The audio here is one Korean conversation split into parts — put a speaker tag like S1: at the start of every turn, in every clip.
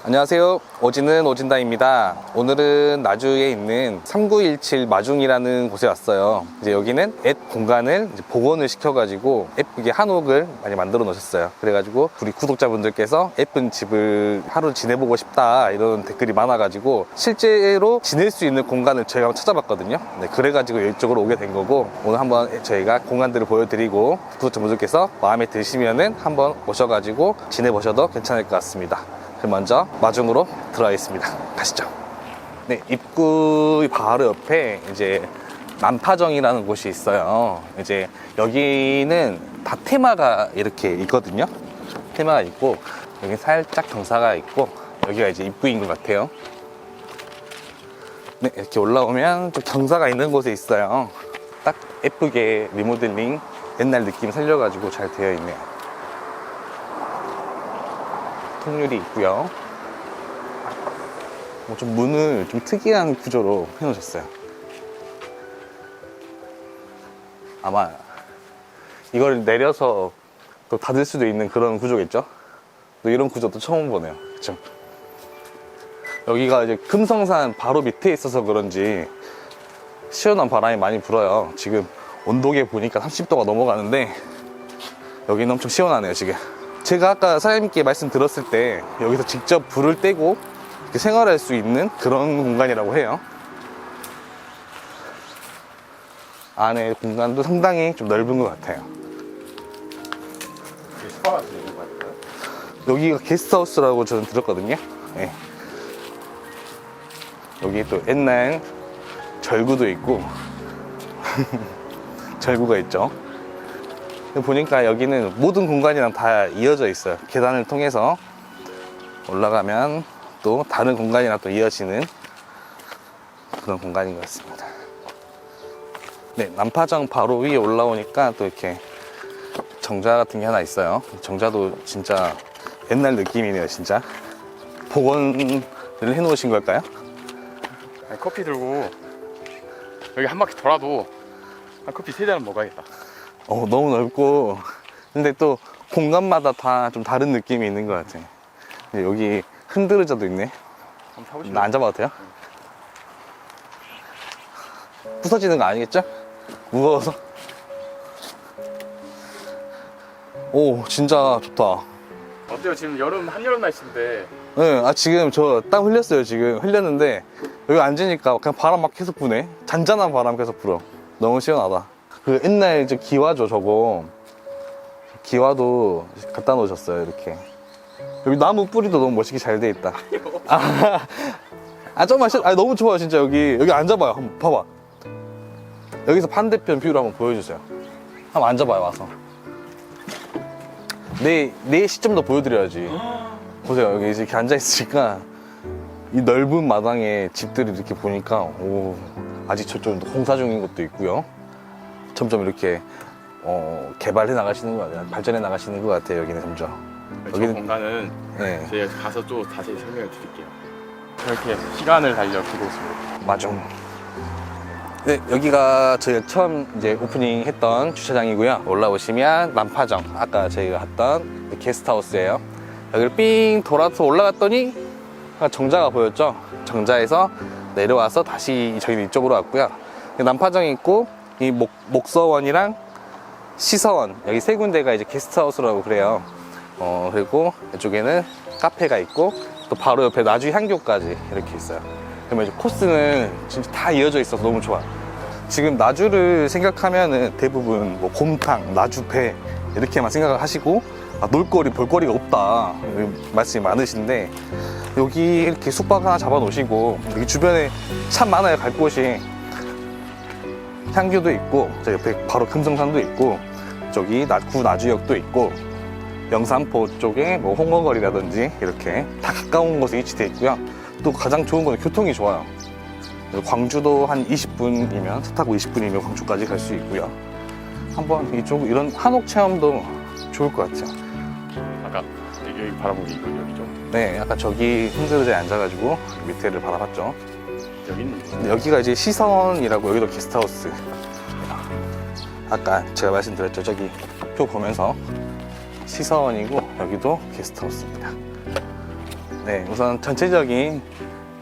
S1: 안녕하세요. 오지는 오진다입니다. 오늘은 나주에 있는 3917 마중이라는 곳에 왔어요. 이제 여기는 앱 공간을 이제 복원을 시켜가지고 예쁘게 한옥을 많이 만들어 놓으셨어요. 그래가지고 우리 구독자분들께서 예쁜 집을 하루 지내보고 싶다 이런 댓글이 많아가지고 실제로 지낼 수 있는 공간을 저희가 한번 찾아봤거든요. 네, 그래가지고 이쪽으로 오게 된 거고, 오늘 한번 저희가 공간들을 보여드리고 구독자분들께서 마음에 드시면은 한번 오셔가지고 지내보셔도 괜찮을 것 같습니다. 그럼 먼저 마중으로 들어가겠습니다. 가시죠. 네, 입구 바로 옆에 이제 난파정이라는 곳이 있어요. 이제 여기는 다 테마가 이렇게 있거든요. 테마가 있고, 여기 살짝 경사가 있고, 여기가 이제 입구인 것 같아요. 네, 이렇게 올라오면 좀 경사가 있는 곳에 있어요. 딱 예쁘게 리모델링 옛날 느낌 살려가지고 잘 되어 있네요. 통유리 있고요. 좀 문을 좀 특이한 구조로 해놓으셨어요. 아마 이걸 내려서 또 닫을 수도 있는 그런 구조겠죠? 또 이런 구조도 처음 보네요. 그쵸? 여기가 이제 금성산 바로 밑에 있어서 그런지 시원한 바람이 많이 불어요. 지금 온도계 보니까 30도가 넘어가는데 여기는 엄청 시원하네요, 지금. 제가 아까 사장님께 말씀 들었을 때 여기서 직접 불을 떼고 이렇게 생활할 수 있는 그런 공간이라고 해요. 안에 공간도 상당히 좀 넓은 것 같아요.
S2: 스파가 있는 거 아닐까요?
S1: 여기가 게스트하우스라고 저는 들었거든요. 네. 여기 또 옛날 절구도 있고 절구가 있죠. 보니까 여기는 모든 공간이랑 다 이어져 있어요. 계단을 통해서 올라가면 또 다른 공간이랑 또 이어지는 그런 공간인 것 같습니다. 네, 난파정 바로 위에 올라오니까 또 이렇게 정자 같은 게 하나 있어요. 정자도 진짜 옛날 느낌이네요, 진짜. 복원을 해 놓으신 걸까요?
S2: 아니, 커피 들고 여기 한 바퀴 돌아도 한 커피 3잔은 먹어야겠다.
S1: 너무 넓고, 근데 또 공간마다 다 좀 다른 느낌이 있는 것 같아요. 여기 흔들의자도 있네.
S2: 한번 타보시면.
S1: 나 앉아봐도 돼요? 부서지는 거 아니겠죠? 무거워서. 오, 진짜 좋다.
S2: 어때요? 지금 한여름 날씨인데.
S1: 네, 지금 저 땀 흘렸어요. 지금 흘렸는데 여기 앉으니까 그냥 바람 막 계속 부네. 잔잔한 바람 계속 불어. 너무 시원하다. 그 옛날 기와죠, 저거. 기와도 갖다 놓으셨어요, 이렇게. 여기 나무 뿌리도 너무 멋있게 잘 돼 있다. 좀만 너무 좋아요, 진짜. 여기 앉아봐요. 한번 봐봐. 여기서 반대편 뷰를 한번 보여주세요. 한번 앉아봐요, 와서. 내 시점도 보여드려야지. 보세요, 여기 이렇게 앉아있으니까 이 넓은 마당에 집들이 이렇게 보니까, 오, 아직 저쪽도 공사 중인 것도 있고요. 점점 이렇게 개발해 나가시는 것 같아요. 발전해 나가시는 것 같아요, 여기는 점점.
S2: 여기는 공간은
S1: 네.
S2: 제가 가서 또 자세히 설명을 드릴게요. 이렇게 시간을 달려 그곳으로.
S1: 마중. 네, 여기가 저희가 처음 이제 오프닝 했던 주차장이고요. 올라오시면 난파정, 아까 저희가 했던 게스트하우스예요. 여기를 삥 돌아서 올라갔더니 정자가 보였죠. 정자에서 내려와서 다시 저희는 이쪽으로 왔고요. 난파정이 있고, 이 목서원이랑 시서원, 여기 세 군데가 이제 게스트하우스라고 그래요. 그리고 이쪽에는 카페가 있고, 또 바로 옆에 나주 향교까지 이렇게 있어요. 그러면 이제 코스는 진짜 다 이어져 있어서 너무 좋아. 지금 나주를 생각하면은 대부분 뭐 곰탕, 나주배 이렇게만 생각을 하시고, 놀거리, 볼거리가 없다 말씀이 많으신데, 여기 이렇게 숙박 하나 잡아 놓으시고, 여기 주변에 참 많아요, 갈 곳이. 향교도 있고, 저 옆에 바로 금성산도 있고, 저기 구 나주역도 있고, 영산포 쪽에 뭐 홍어거리라든지 이렇게 다 가까운 곳에 위치되어 있고요. 또 가장 좋은 건 교통이 좋아요. 광주도 한 20분이면, 차 타고 20분이면 광주까지 갈 수 있고요. 한번 이런 한옥 체험도 좋을 것 같아요.
S2: 아까 여기 바라보기 여기죠?
S1: 네, 아까 저기 흔들의자에 앉아가지고 밑에를 바라봤죠.
S2: 여기는
S1: 여기가 이제 시선이라고, 여기도 게스트하우스. 아까 제가 말씀드렸죠. 저기 표 보면서 시선이고, 여기도 게스트하우스입니다. 네, 우선 전체적인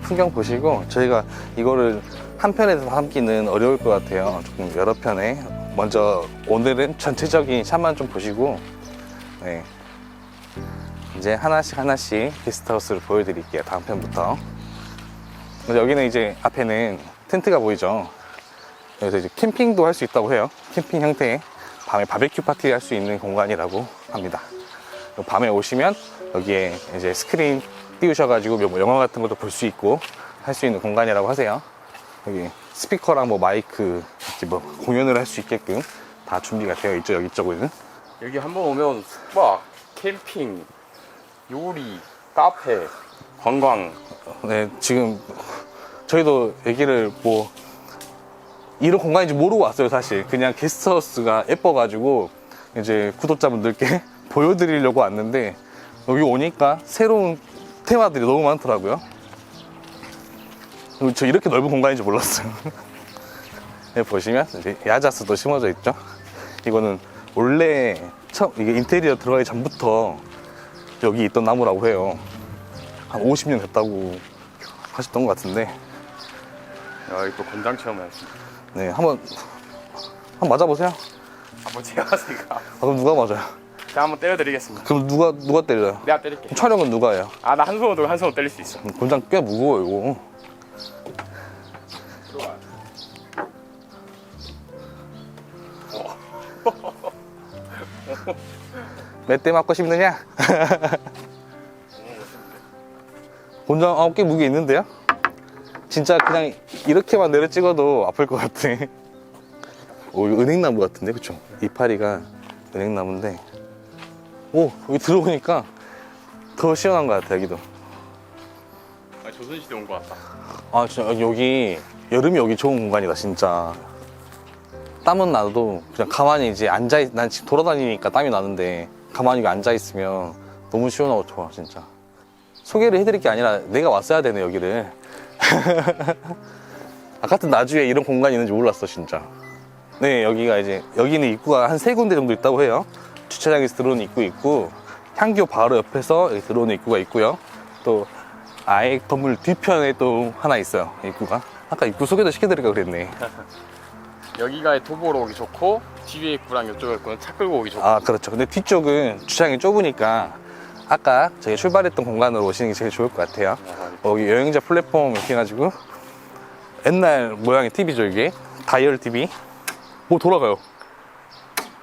S1: 풍경 보시고 저희가 이거를 한 편에서 담기는 어려울 것 같아요. 조금 여러 편에. 먼저 오늘은 전체적인 샷만 좀 보시고 네, 이제 하나씩 게스트하우스를 보여드릴게요. 다음 편부터. 근데 여기는 이제 앞에는 텐트가 보이죠. 여기서 이제 캠핑도 할 수 있다고 해요. 캠핑 형태의 밤에 바베큐 파티 할 수 있는 공간이라고 합니다. 밤에 오시면 여기에 이제 스크린 띄우셔가지고 뭐 영화 같은 것도 볼 수 있고 할 수 있는 공간이라고 하세요. 여기 스피커랑 뭐 마이크 이렇게 뭐 공연을 할 수 있게끔 다 준비가 되어 있죠. 여기 쪽에는.
S2: 여기 한번 오면 숙박, 캠핑, 요리, 카페, 관광.
S1: 네, 지금 저희도 여기를 뭐 이런 공간인지 모르고 왔어요. 사실 그냥 게스트하우스가 예뻐가지고 이제 구독자분들께 보여드리려고 왔는데 여기 오니까 새로운 테마들이 너무 많더라고요. 그리고 저 이렇게 넓은 공간인지 몰랐어요. 여기 보시면 이제 야자수도 심어져 있죠. 이거는 원래 처음 이게 인테리어 들어가기 전부터 여기 있던 나무라고 해요. 한 50년 됐다고 하셨던 것 같은데.
S2: 야, 여기 또 건장 체험해야지.
S1: 네, 한번 맞아보세요.
S2: 한번 제가세요.
S1: 그럼 누가 맞아요?
S2: 제가 한번 때려드리겠습니다.
S1: 그럼 누가 때려요?
S2: 내가 때릴게.
S1: 촬영은 누가 해요?
S2: 아, 나 한 손으로 들고 한 손으로 때릴 수 있어.
S1: 곤장 꽤 무거워요 이거.
S2: 들어와.
S1: 몇 대 맞고 싶느냐? 곤장 꽤 무게 있는데요? 진짜 그냥 이렇게만 내려 찍어도 아플 것 같아. 오, 이거 은행나무 같은데, 그쵸? 이파리가 은행나무인데. 오, 여기 들어오니까 더 시원한 것 같아, 여기도.
S2: 아, 조선시대 온 것 같다.
S1: 아, 진짜 여기 여름이 여기 좋은 공간이다, 진짜. 땀은 나도 그냥 가만히 이제 난 지금 돌아다니니까 땀이 나는데 가만히 앉아있으면 너무 시원하고 좋아, 진짜. 소개를 해드릴 게 아니라 내가 왔어야 되네, 여기를. 같은 나주에 이런 공간이 있는지 몰랐어, 진짜. 네, 여기는 입구가 한 3군데 정도 있다고 해요. 주차장에서 들어오는 입구 있고, 향교 바로 옆에서 여기 들어오는 입구가 있고요. 또, 아예 건물 뒤편에 또 하나 있어요, 입구가. 아까 입구 소개도 시켜드릴까 그랬네.
S2: 여기가 도보로 오기 좋고, 뒤에 입구랑 이쪽에 입구는 차 끌고 오기 좋고.
S1: 아, 그렇죠. 근데 뒤쪽은 주차장이 좁으니까, 아까 저희 출발했던 공간으로 오시는 게 제일 좋을 것 같아요. 여기 여행자 플랫폼 이렇게 해가지고 옛날 모양의 TV죠 이게. 다이얼 TV. 오, 돌아가요.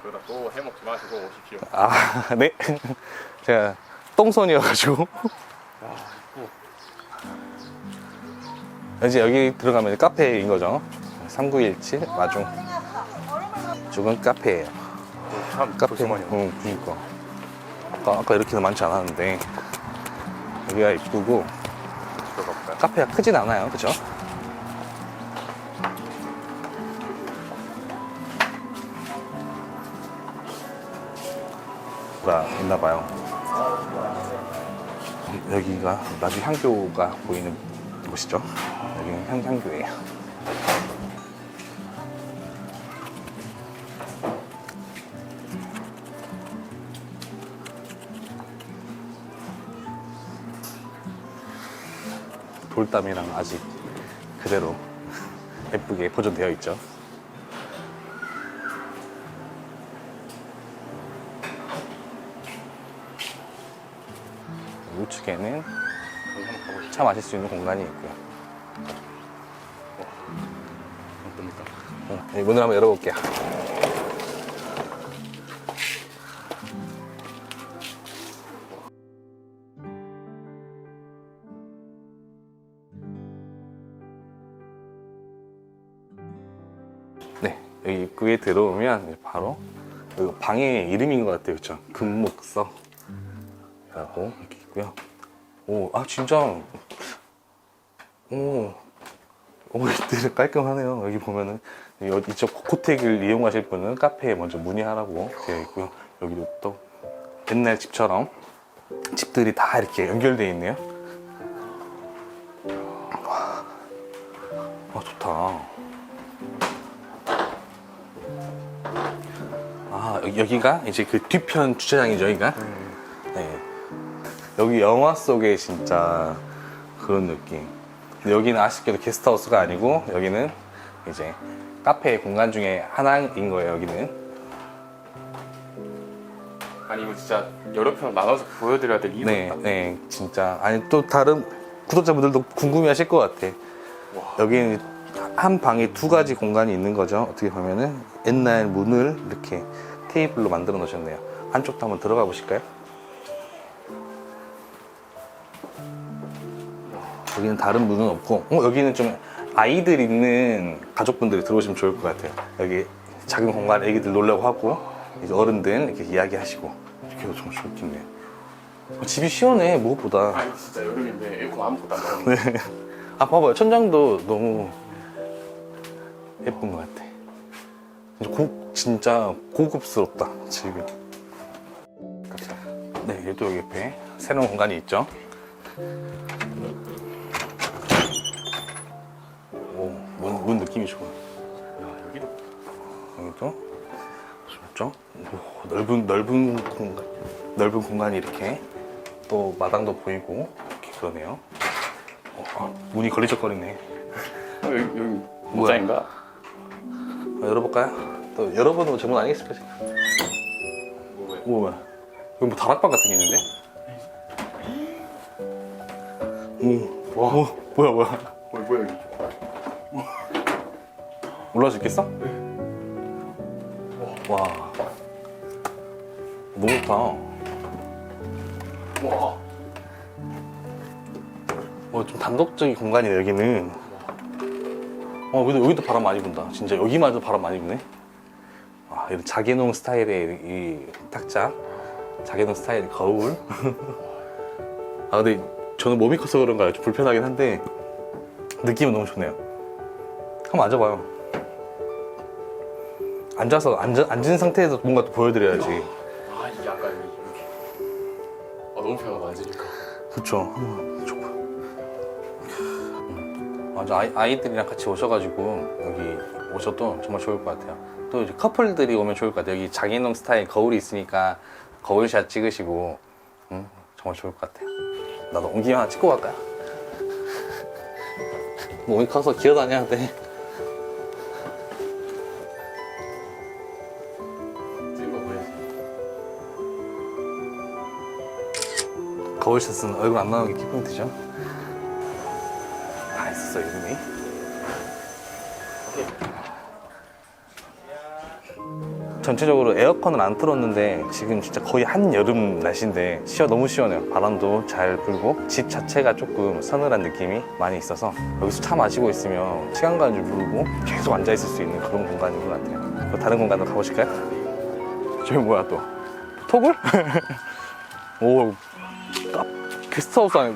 S2: 그러다 또 해먹지 마시고 오십시오.
S1: 아, 네. 제가 똥손이어가지고. 이제 여기 들어가면 카페인 거죠. 3917 마중. 이쪽은 카페예요.
S2: 참
S1: 카페.
S2: 조심하냐.
S1: 응, 그니까. 아까 이렇게는 많지 않았는데 여기가 입구고.
S2: 들어가볼까요?
S1: 카페가 크진 않아요, 그죠? 가 있나봐요. 여기가 나주 향교가 보이는 곳이죠. 여기는 향교예요. 돌담이랑 아직 그대로 예쁘게 보존되어 있죠. 우측에는
S2: 여기 한번 가보시죠.
S1: 차 마실 수 있는 공간이 있고요.
S2: 어떻습니까?
S1: 문을 한번 열어볼게요. 네, 여기 입구에 들어오면 바로 여기 방의 이름인 것 같아요, 그렇죠? 금목서라고 이렇게 있고요. 오, 진짜, 되게 깔끔하네요. 여기 보면은 이쪽 고택을 이용하실 분은 카페에 먼저 문의하라고 되어 있고요. 여기도 또 옛날 집처럼 집들이 다 이렇게 연결되어 있네요. 좋다. 여기가 이제 그 뒤편 주차장이죠, 여기가. 네. 여기 영화 속의 진짜 그런 느낌. 근데 여기는 아쉽게도 게스트하우스가 아니고 여기는 이제 카페 공간 중에 하나인 거예요. 여기는.
S2: 아니 이거 진짜 여러 편 나눠서 보여드려야 될 이유가
S1: 네,
S2: 있다.
S1: 네, 진짜. 아니 또 다른 구독자분들도 궁금해하실 것 같아.
S2: 와.
S1: 여기는 한 방에 두 가지 공간이 있는 거죠. 어떻게 보면은 옛날 문을 이렇게 테이블로 만들어 놓으셨네요. 안쪽도 한번 들어가 보실까요? 여기는 다른 문은 없고, 여기는 좀 아이들 있는 가족분들이 들어오시면 좋을 것 같아요. 여기 작은 공간에 애기들 놀려고 하고, 이제 어른들 이렇게 이야기하시고, 이렇게 해도 정말 좋겠네요. 집이 시원해, 무엇보다.
S2: 아니 진짜 여름인데 에어컨 아무것도 안 나오는
S1: 네. 아, 봐봐요. 천장도 너무 예쁜 것 같아. 진짜 고급스럽다, 집이. 네, 얘도 여기 옆에 새로운 공간이 있죠. 오, 문 느낌이 좋아.
S2: 야 여기도
S1: 여기도 좋죠. 오, 넓은 공간이 이렇게 또 마당도 보이고 이렇게 그러네요. 문이 걸리적거리네.
S2: 여기 모자인가?
S1: 열어볼까요? 또 열어보는 제목 아니겠습니까? 지금? 뭐야? 여기 뭐 다락방 같은 게 있는데? 와, 뭐야?
S2: 뭐야 여기?
S1: 올라갈 수 있겠어? 와, 너무 좋다.
S2: 와.
S1: 좀 단독적인 공간이네, 여기는. 근데 여기도 바람 많이 분다. 진짜 여기만 해도 바람 많이 부네. 이런 자개농 스타일의 이 탁자, 자개농 스타일의 거울. 근데 저는 몸이 커서 그런가요? 좀 불편하긴 한데 느낌은 너무 좋네요. 한번 앉아봐요. 앉은 상태에서 뭔가 또 보여드려야지.
S2: 이게 아까 이렇게. 너무 편하다 앉으니까.
S1: 그쵸. 줘봐. 맞아, 아이들이랑 같이 오셔가지고 여기 오셔도 정말 좋을 것 같아요. 또 이제 커플들이 오면 좋을 것 같아요. 여기 자개농 스타일 거울이 있으니까 거울샷 찍으시고 정말 좋을 것 같아요. 나도 옮기면 하나 찍고 갈까요? 몸이 커서 기어다녀야 돼.
S2: 찍어 보여야지.
S1: 거울샷은 얼굴 안 나오는 게 키포인트죠. 다 있었어, 이름이. 전체적으로 에어컨을 안 틀었는데 지금 진짜 거의 한여름 날씨인데 너무 시원해요. 바람도 잘 불고 집 자체가 조금 서늘한 느낌이 많이 있어서 여기서 차 마시고 있으면 시간 가는 줄 모르고 계속 앉아 있을 수 있는 그런 공간인 것 같아요. 그럼 다른 공간으로 가보실까요? 저기 뭐야 또? 토굴? 오, 게스트하우스 안에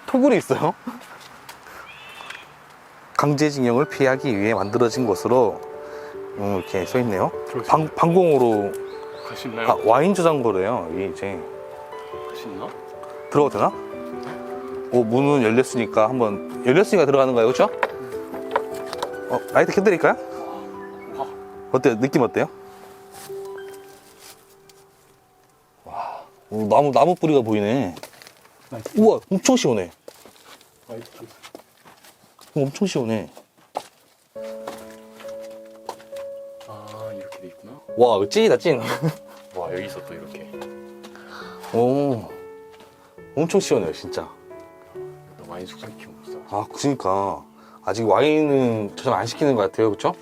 S1: 토굴이 있어요? 강제징용을 피하기 위해 만들어진 곳으로 이렇게 써있네요. 방공으로.
S2: 갈 수 있나요?
S1: 와인 저장고래요. 이게 이제
S2: 갈 수 있나?
S1: 들어가도 되나? 문은 열렸으니까 들어가는 거예요, 그렇죠? 라이트 켜드릴까요? 어때요? 느낌 어때요? 와, 나무 뿌리가 보이네. 우와, 엄청 시원해. 엄청 시원해.
S2: 이렇게 돼 있구나.
S1: 와, 이거 찐이다, 찐.
S2: 와 여기서 또 이렇게.
S1: 엄청 시원해요, 진짜.
S2: 와인 숙성시키고 있어.
S1: 그러니까 아직 와인은 저장 안 시키는 것 같아요, 그렇죠?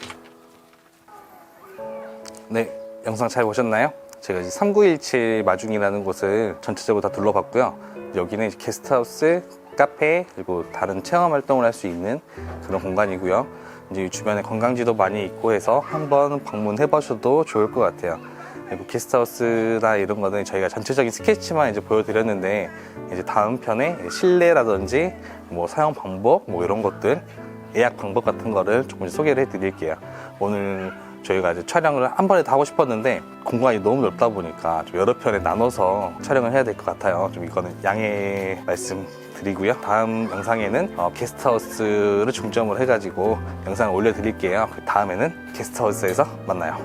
S1: 네, 영상 잘 보셨나요? 제가 이제 3917 마중이라는 곳을 전체적으로 다 둘러봤고요. 여기는 이제 게스트하우스, 카페, 그리고 다른 체험 활동을 할 수 있는 그런 공간이고요. 이제 주변에 관광지도 많이 있고 해서 한번 방문해 보셔도 좋을 것 같아요. 그리고 게스트하우스나 이런 거는 저희가 전체적인 스케치만 이제 보여드렸는데, 이제 다음 편에 실내라든지 뭐 사용 방법 뭐 이런 것들, 예약 방법 같은 거를 조금 소개를 해드릴게요. 오늘 저희가 이제 촬영을 한 번에 다 하고 싶었는데 공간이 너무 넓다 보니까 좀 여러 편에 나눠서 촬영을 해야 될 것 같아요. 좀 이거는 양해 말씀드리고요. 다음 영상에는 게스트하우스를 중점으로 해가지고 영상을 올려드릴게요. 다음에는 게스트하우스에서 만나요.